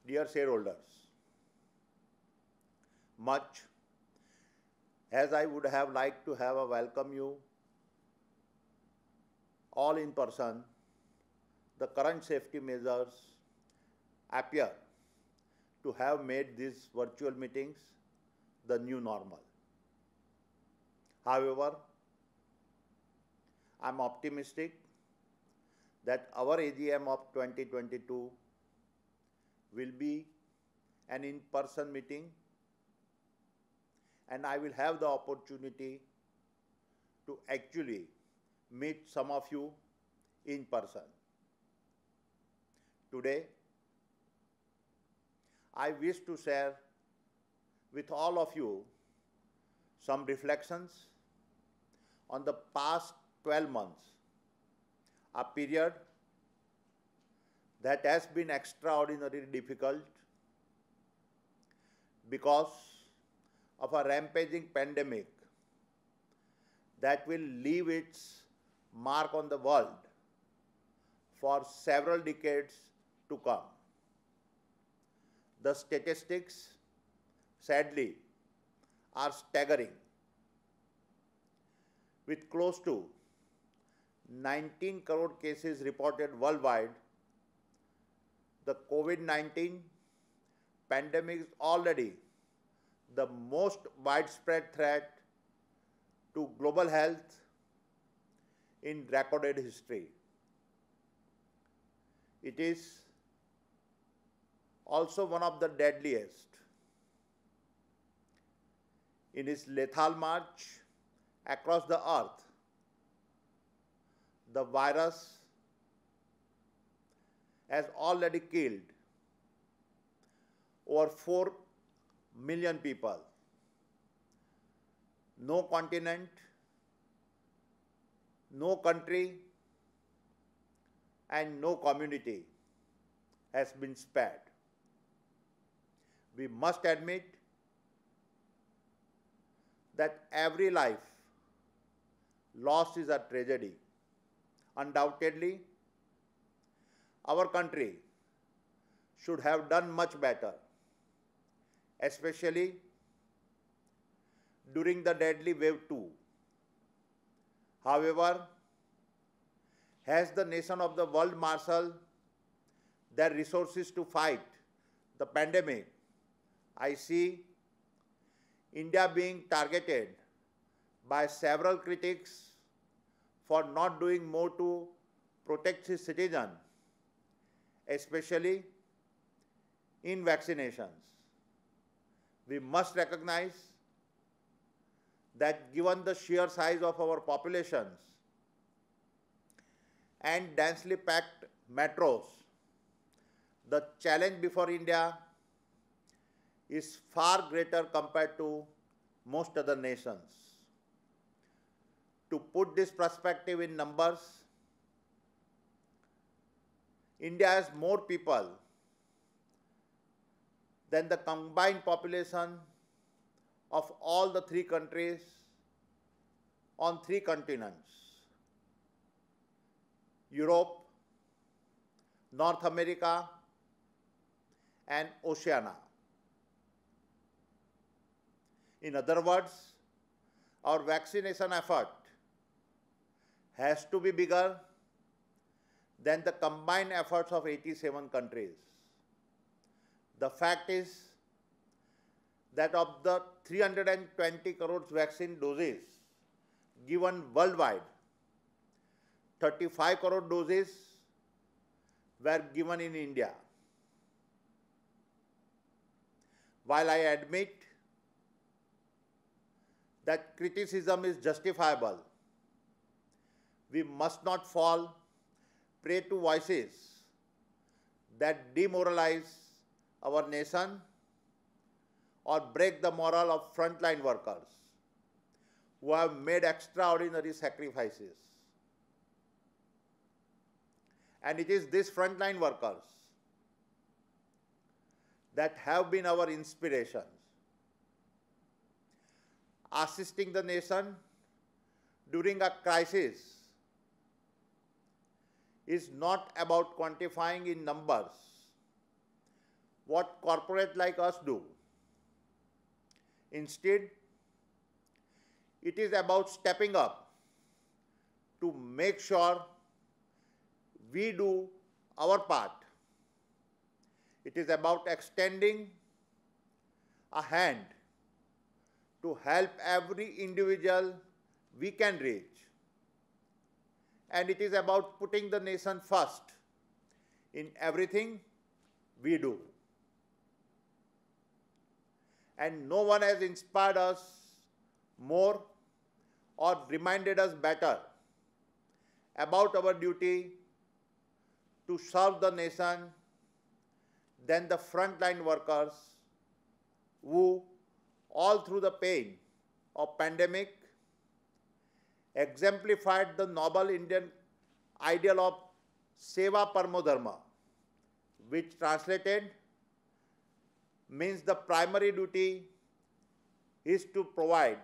Dear shareholders, much as I would have liked to have a welcome you all in person, the current safety measures appear to have made these virtual meetings the new normal. However, I am optimistic that our AGM of 2022 will be an in-person meeting, and I will have the opportunity to actually meet some of you in person. Today, I wish to share with all of you some reflections on the past 12 months, a period that has been extraordinarily difficult because of a rampaging pandemic that will leave its mark on the world for several decades to come. The statistics, sadly, are staggering. With close to 19 crore cases reported worldwide, the COVID-19 pandemic is already the most widespread threat to global health in recorded history. It is also one of the deadliest. In its lethal march across the earth, the virus has already killed over 4 million people. No continent, no country, and no community has been spared. We must admit that every life lost is a tragedy. Undoubtedly, our country should have done much better, especially during the deadly wave 2. However, as the nation of the world marshal their resources to fight the pandemic, I see India being targeted by several critics for not doing more to protect its citizens, especially in vaccinations. We must recognize that given the sheer size of our populations and densely packed metros, the challenge before India is far greater compared to most other nations. To put this perspective in numbers, India has more people than the combined population of all the 3 countries on 3 continents: Europe, North America, and Oceania. In other words, our vaccination effort has to be bigger than the combined efforts of 87 countries. The fact is that of the 320 crore vaccine doses given worldwide, 35 crore doses were given in India. While I admit that criticism is justifiable, we must not fall prey to voices that demoralize our nation or break the morale of frontline workers who have made extraordinary sacrifices. And it is these frontline workers that have been our inspirations. Assisting the nation during a crisis is not about quantifying in numbers what corporate like us do. Instead, it is about stepping up to make sure we do our part. It is about extending a hand to help every individual we can reach. And it is about putting the nation first in everything we do. And no one has inspired us more or reminded us better about our duty to serve the nation than the frontline workers who, all through the pain of pandemic, exemplified the noble Indian ideal of Seva Paramo Dharma, which translated means the primary duty is to provide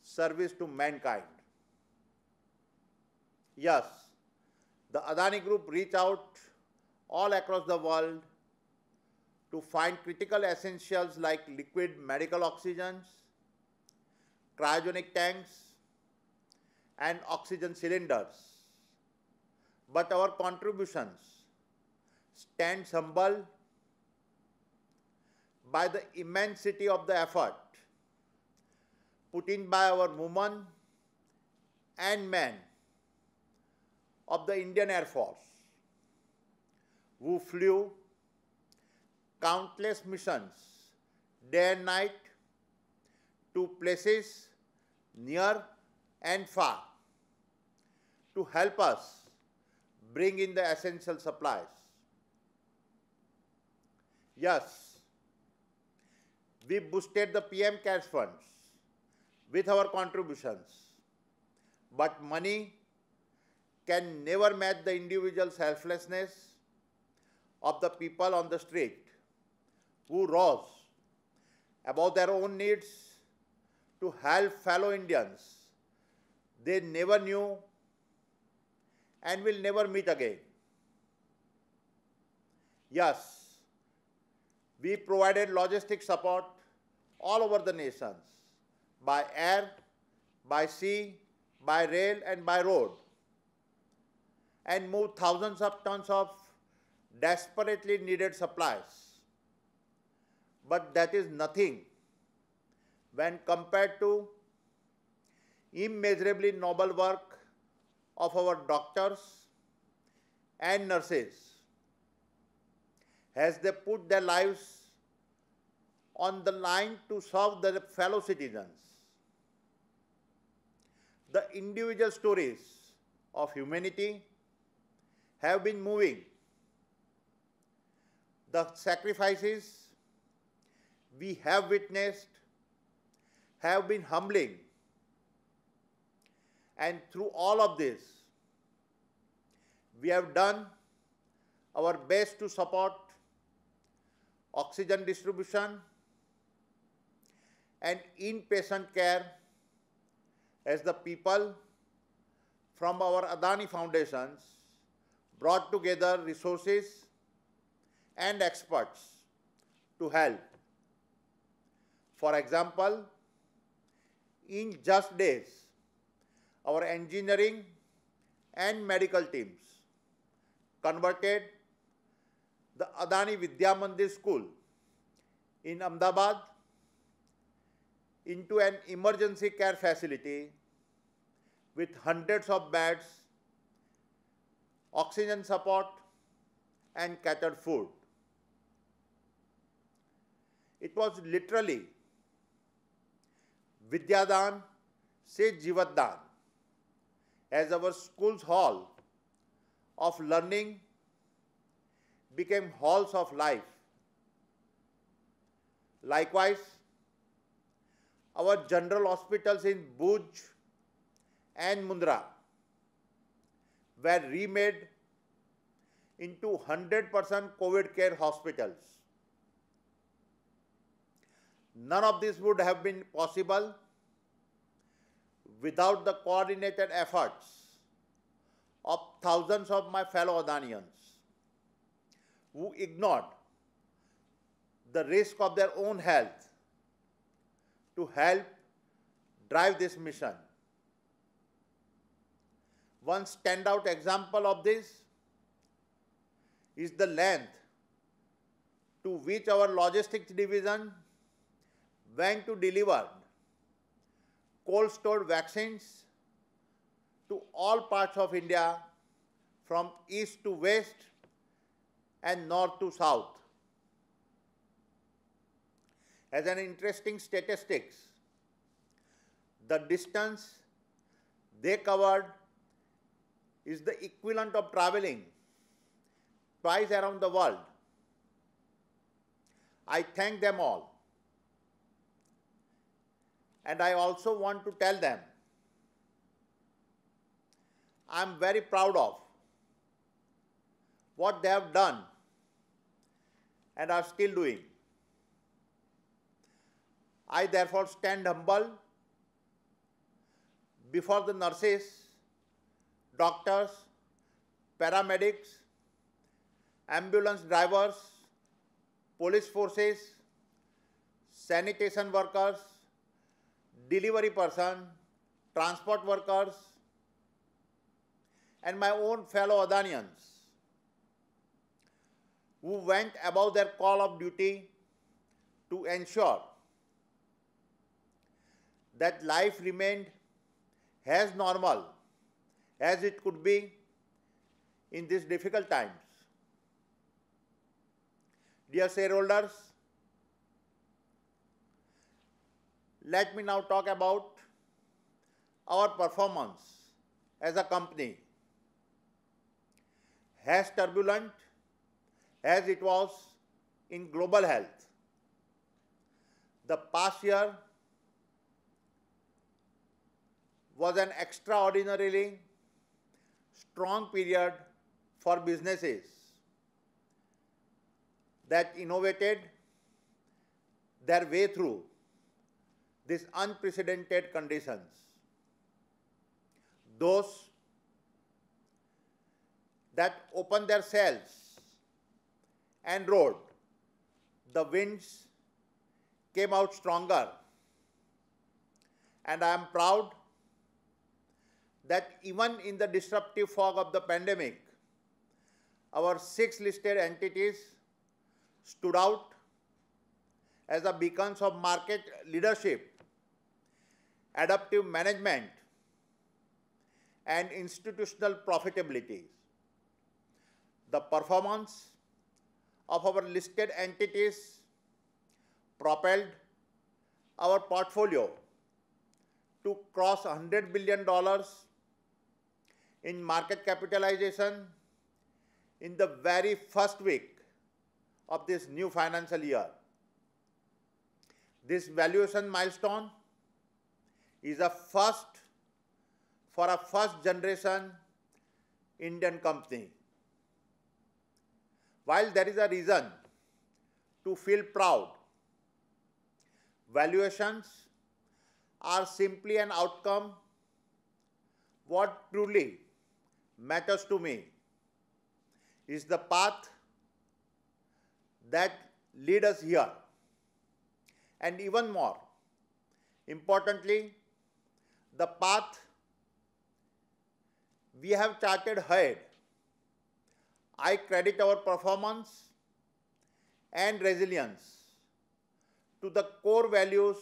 service to mankind. Yes, the Adani Group reached out all across the world to find critical essentials like liquid medical oxygens, cryogenic tanks, and oxygen cylinders. But our contributions stand humble by the immensity of the effort put in by our women and men of the Indian Air Force, who flew countless missions day and night to places near and far to help us bring in the essential supplies. Yes, we boosted the PM Cares funds with our contributions, but money can never match the individual selflessness of the people on the street who rose above their own needs to help fellow Indians they never knew and will never meet again. Yes, we provided logistic support all over the nations, by air, by sea, by rail and by road, and moved thousands of tons of desperately needed supplies. But that is nothing when compared to immeasurably noble work of our doctors and nurses as they put their lives on the line to serve their fellow citizens. The individual stories of humanity have been moving. The sacrifices we have witnessed have been humbling. And through all of this, we have done our best to support oxygen distribution and inpatient care as the people from our Adani Foundations brought together resources and experts to help. For example, in just days, our engineering and medical teams converted the Adani Vidya Mandir School in Ahmedabad into an emergency care facility with hundreds of beds, oxygen support, and catered food. It was literally Vidyadan se Jivatdan, as our school's hall of learning became halls of life. Likewise, our general hospitals in Bhuj and Mundra were remade into 100% COVID care hospitals. None of this would have been possible without the coordinated efforts of thousands of my fellow Adanians who ignored the risk of their own health to help drive this mission. One standout example of this is the length to which our logistics division went to deliver cold stored vaccines to all parts of India from east to west and north to south. As an interesting statistics, the distance they covered is the equivalent of traveling twice around the world. I thank them all. And I also want to tell them I am very proud of what they have done and are still doing. I therefore stand humble before the nurses, doctors, paramedics, ambulance drivers, police forces, sanitation workers, delivery person, transport workers, and my own fellow Adanians who went above their call of duty to ensure that life remained as normal as it could be in these difficult times. Dear shareholders, let me now talk about our performance as a company. As turbulent as it was in global health, the past year was an extraordinarily strong period for businesses that innovated their way through these unprecedented conditions. Those that opened their sails and rode the winds came out stronger. And I am proud that even in the disruptive fog of the pandemic, our 6 listed entities stood out as the beacons of market leadership, adaptive management, and institutional profitability. The performance of our listed entities propelled our portfolio to cross $100 billion in market capitalization in the very first week of this new financial year. This valuation milestone is a first for a first-generation Indian company. While there is a reason to feel proud, valuations are simply an outcome. What truly matters to me is the path that leads us here. And even more importantly, the path we have charted ahead. I credit our performance and resilience to the core values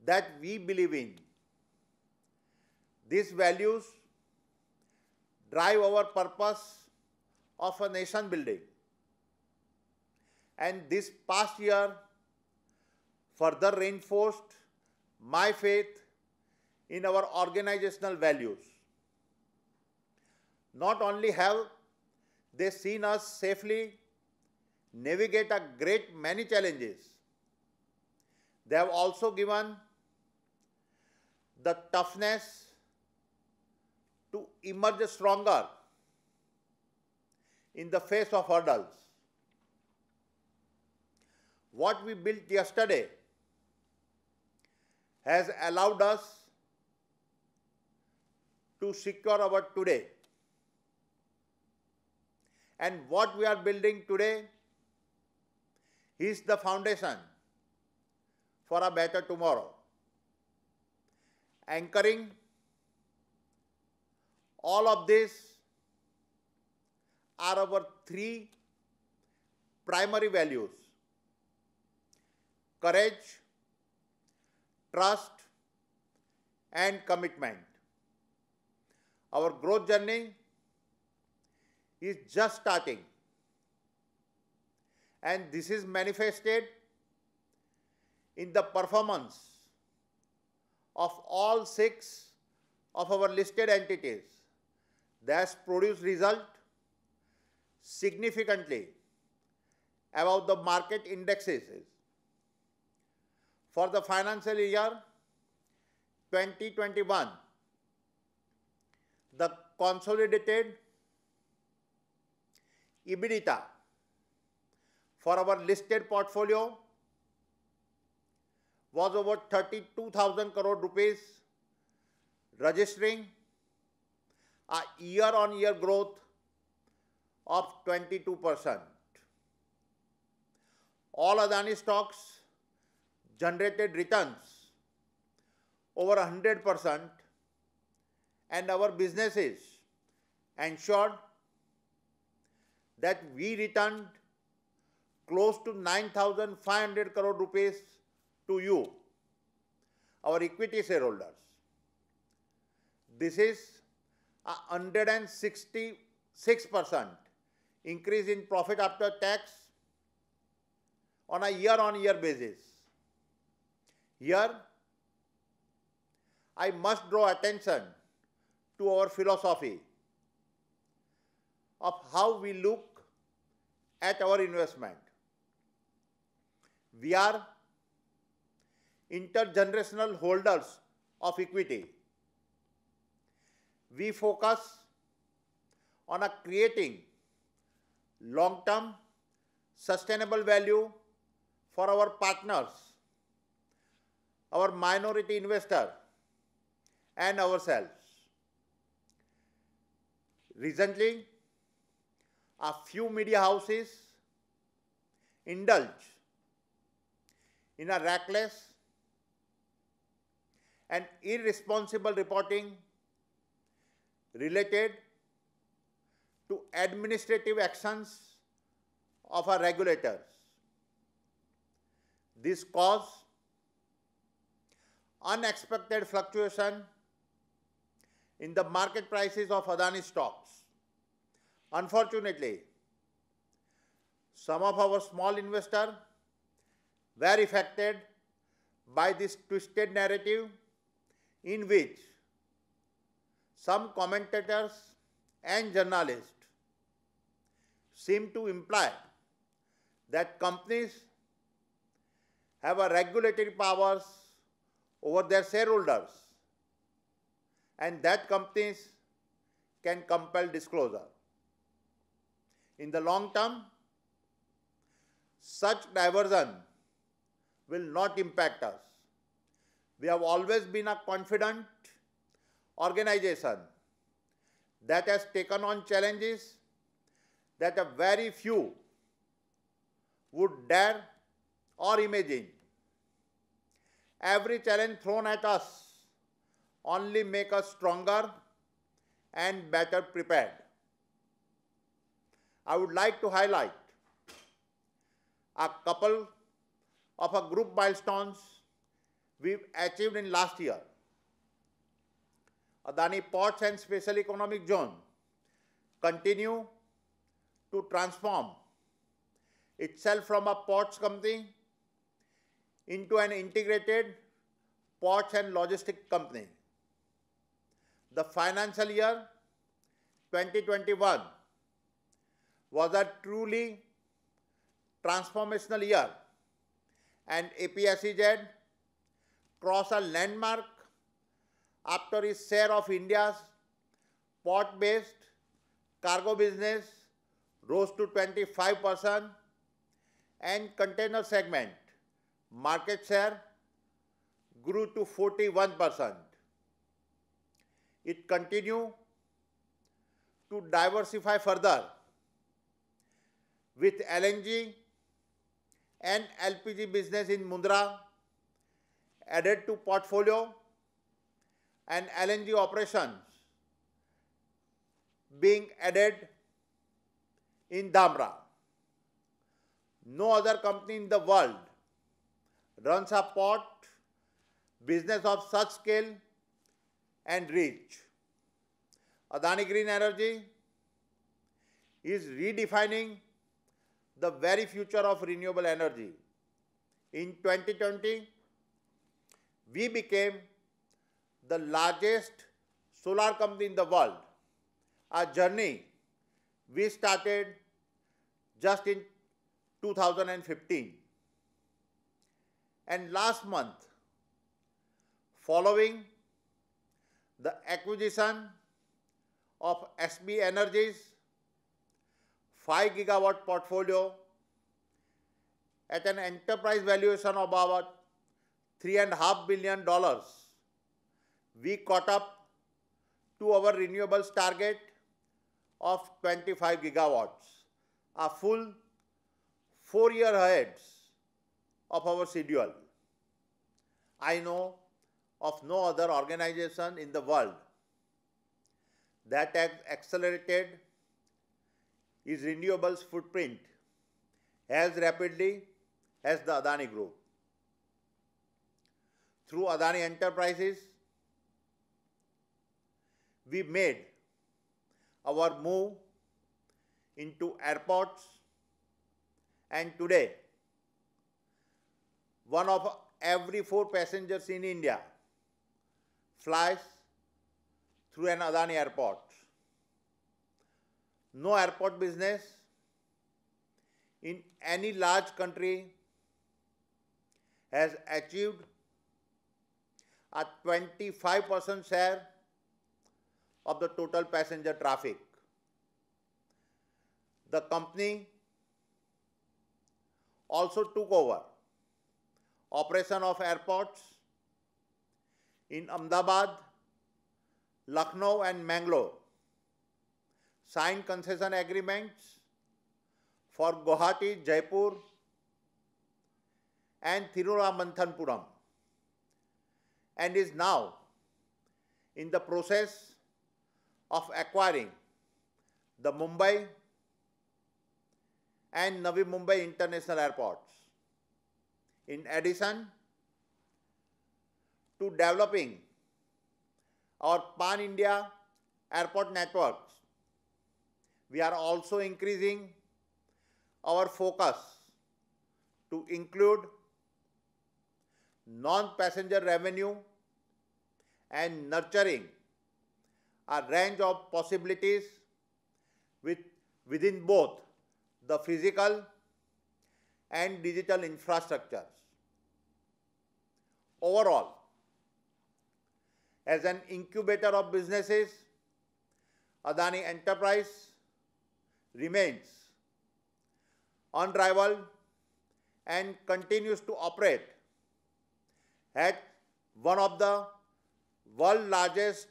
that we believe in. These values drive our purpose of a nation building. And this past year further reinforced my faith in our organizational values. Not only have they seen us safely navigate a great many challenges, they have also given the toughness to emerge stronger in the face of hurdles. What we built yesterday has allowed us to secure our today. And what we are building today is the foundation for a better tomorrow. Anchoring all of this are our three primary values: courage, trust, and commitment. Our growth journey is just starting, and this is manifested in the performance of all 6 of our listed entities that produce result significantly above the market indexes. For the financial year 2021, the consolidated EBITDA for our listed portfolio was over 32,000 crore rupees, registering a year-on-year growth of 22%. All Adani stocks generated returns over 100%, and our businesses ensured that we returned close to 9,500 crore rupees to you, our equity shareholders. This is a 166% increase in profit after tax on a year-on-year basis. Here, I must draw attention to our philosophy of how we look at our investment. We are intergenerational holders of equity. We focus on creating long-term sustainable value for our partners, our minority investor, and ourselves. Recently, a few media houses indulge in a reckless and irresponsible reporting related to administrative actions of our regulators. This caused unexpected fluctuation in the market prices of Adani stocks. Unfortunately, some of our small investors were affected by this twisted narrative in which some commentators and journalists seem to imply that companies have a regulatory powers over their shareholders and that companies can compel disclosure. In the long term, such diversion will not impact us. We have always been a confident organization that has taken on challenges that a very few would dare or imagine. Every challenge thrown at us only makes us stronger and better prepared. I would like to highlight a couple of our group milestones we've achieved in last year. Adani Ports and Special Economic Zone continue to transform itself from a ports company into an integrated ports and logistics company. The financial year 2021 was a truly transformational year, and APSEZ crossed a landmark after its share of India's port-based cargo business rose to 25% and container segment market share grew to 41%. It continued to diversify further with LNG and LPG business in Mundra added to portfolio, and LNG operations being added in Dhamra. No other company in the world runs a port business of such scale and reach. Adani Green Energy is redefining the very future of renewable energy. In 2020, we became the largest solar company in the world, a journey we started just in 2015. And last month, following the acquisition of SB Energy's 5 gigawatt portfolio at an enterprise valuation of about $3.5 billion, we caught up to our renewables target of 25 gigawatts, a full 4 years ahead of our schedule. I know of no other organization in the world that has accelerated its renewables footprint as rapidly as the Adani Group. Through Adani Enterprises, we made our move into airports, and today, one of every 4 passengers in India flies through an Adani airport. No airport business in any large country has achieved a 25% share of the total passenger traffic. The company also took over operation of airports in Ahmedabad, Lucknow and Mangalore, signed concession agreements for Guwahati, Jaipur and Thiruvananthapuram, and is now in the process of acquiring the Mumbai and Navi Mumbai international airports. In addition to developing our pan-India airport networks, we are also increasing our focus to include non-passenger revenue and nurturing a range of possibilities within both the physical and digital infrastructures. Overall, as an incubator of businesses, Adani Enterprise remains unrivaled and continues to operate at one of the world's largest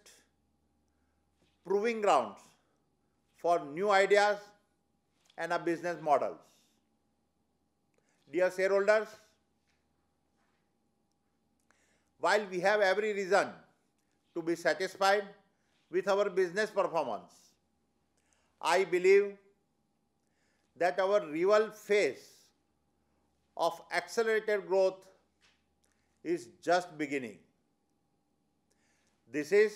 proving grounds for new ideas and business models. Dear shareholders, while we have every reason to be satisfied with our business performance, I believe that our real phase of accelerated growth is just beginning. This is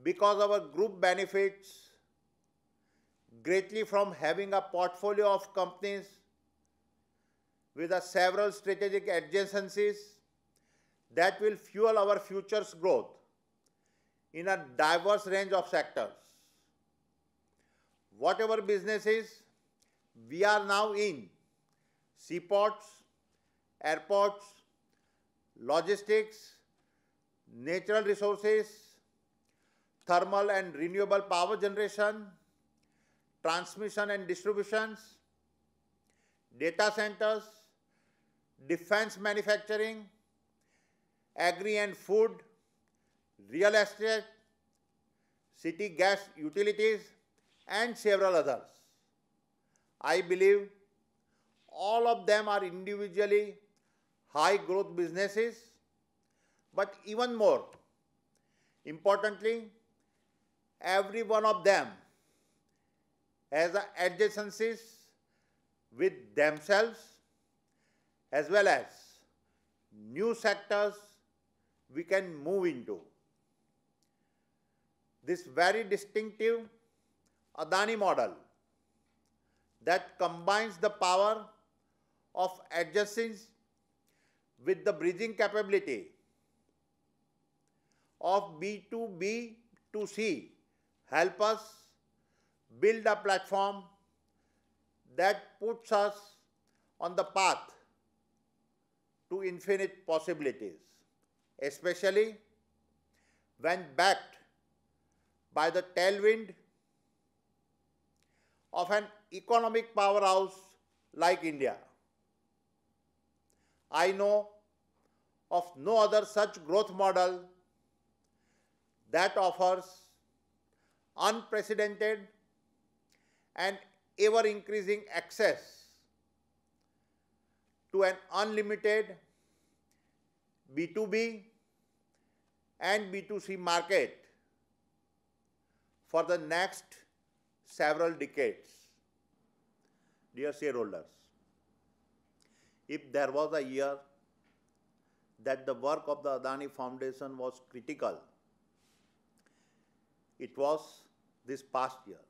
because our group benefits greatly from having a portfolio of companies with several strategic adjacencies that will fuel our future's growth in a diverse range of sectors. Whatever businesses we are now in, seaports, airports, logistics, natural resources, thermal and renewable power generation, transmission and distributions, data centers, defense manufacturing, agri and food, real estate, city gas utilities, and several others. I believe all of them are individually high growth businesses, but even more importantly, every one of them has adjacencies with themselves as well as new sectors we can move into. This very distinctive Adani model that combines the power of adjacencies with the bridging capability of B2B to C help us build a platform that puts us on the path to infinite possibilities, especially when backed by the tailwind of an economic powerhouse like India. I know of no other such growth model that offers unprecedented and ever-increasing access to an unlimited B2B and B2C market for the next several decades. Dear shareholders, if there was a year that the work of the Adani Foundation was critical, it was this past year.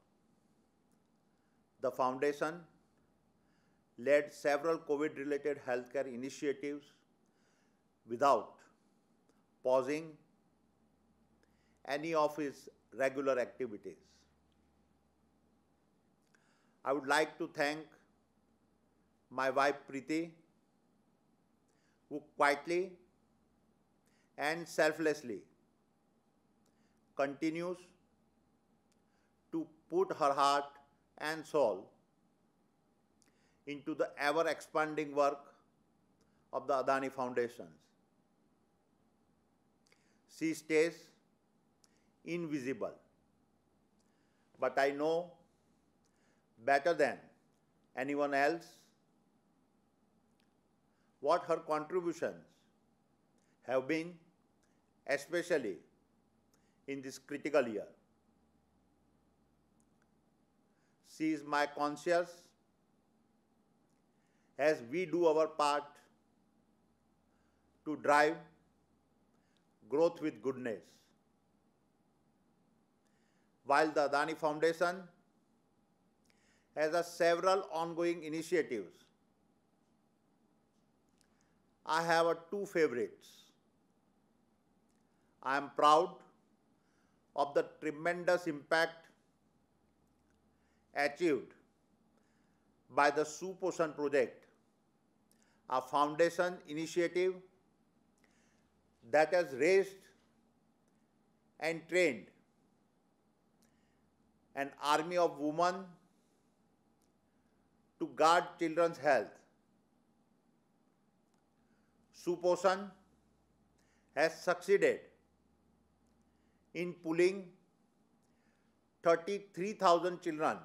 The foundation led several COVID-related healthcare initiatives without pausing any of its regular activities. I would like to thank my wife Preeti, who quietly and selflessly continues to put her heart and soul into the ever-expanding work of the Adani Foundations. She stays invisible, but I know better than anyone else what her contributions have been, especially in this critical year. She is my conscience as we do our part to drive growth with goodness. While the Adani Foundation has several ongoing initiatives, I have two favorites. I am proud of the tremendous impact achieved by the Suposhan project, a foundation initiative that has raised and trained an army of women to guard children's health. Suposhan has succeeded in pulling 33,000 children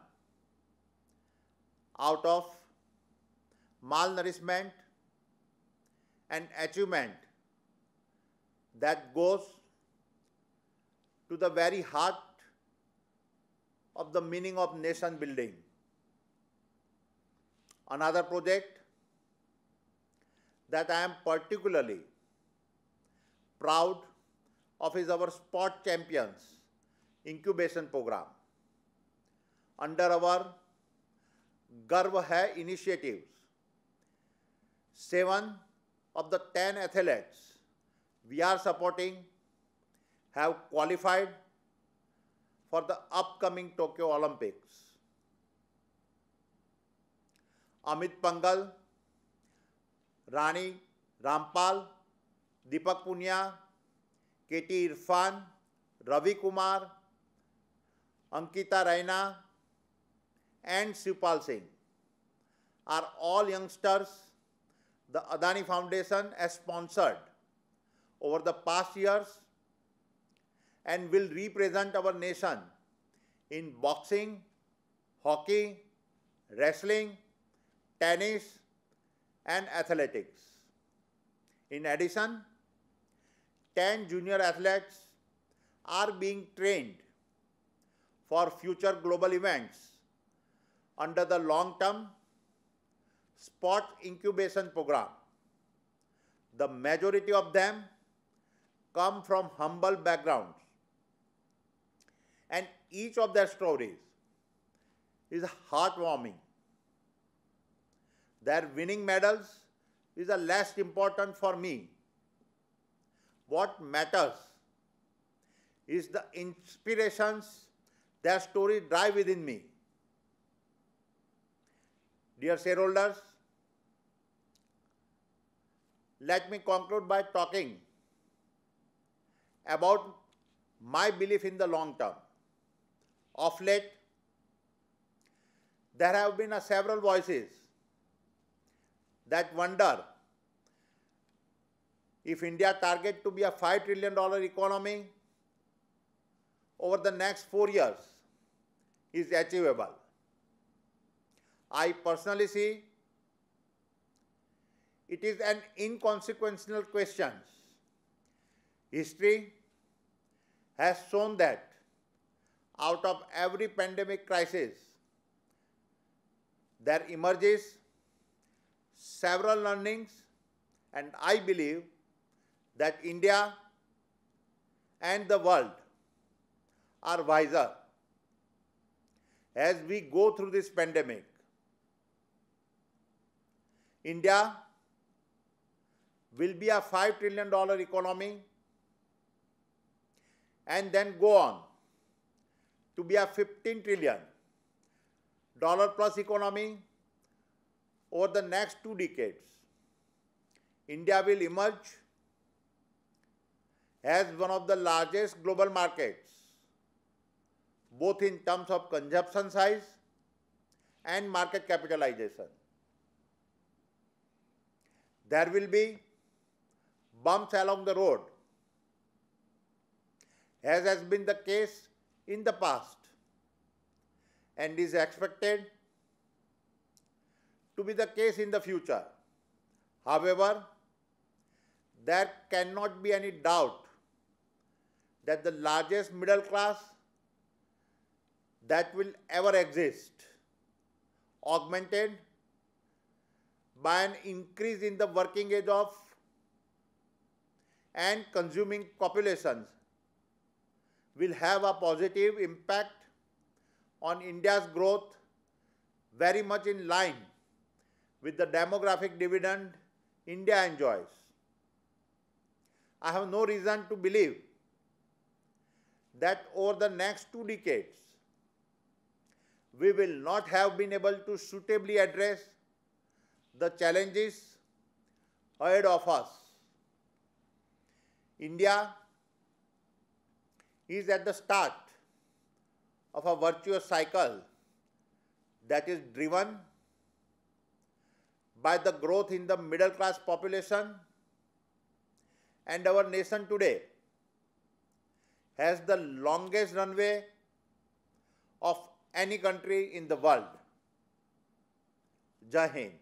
out of malnourishment and achievement that goes to the very heart of the meaning of nation building. Another project that I am particularly proud of is our Sport Champions incubation program. Under our Garv Hai initiatives, 7 of the 10 athletes we are supporting have qualified for the upcoming Tokyo Olympics. Amit Pangal, Rani Rampal, Deepak Punia, KT Irfan, Ravi Kumar, Ankita Raina, and Shivpal Singh are all youngsters the Adani Foundation has sponsored over the past years and will represent our nation in boxing, hockey, wrestling, tennis, and athletics. In addition, 10 junior athletes are being trained for future global events under the long-term sport incubation program. The majority of them come from humble backgrounds, and each of their stories is heartwarming. Their winning medals is the less important for me. What matters is the inspirations their stories drive within me. Dear shareholders, let me conclude by talking about my belief in the long term. Of late, there have been several voices that wonder if India target to be a $5 trillion economy over the next 4 years is achievable. I personally see it is an inconsequential question. History has shown that out of every pandemic crisis, there emerges several learnings, and I believe that India and the world are wiser as we go through this pandemic. India will be a $5 trillion economy and then go on to be a $15 trillion plus economy over the next 2 decades. India will emerge as one of the largest global markets, both in terms of consumption size and market capitalization. There will be bumps along the road, as has been the case in the past and is expected to be the case in the future. However, there cannot be any doubt that the largest middle class that will ever exist, augmented by an increase in the working age of and consuming populations, will have a positive impact on India's growth, very much in line with the demographic dividend India enjoys. I have no reason to believe that over the next 2 decades, we will not have been able to suitably address the challenges ahead of us. India is at the start of a virtuous cycle that is driven by the growth in the middle class population, and our nation today has the longest runway of any country in the world. Jai Hind.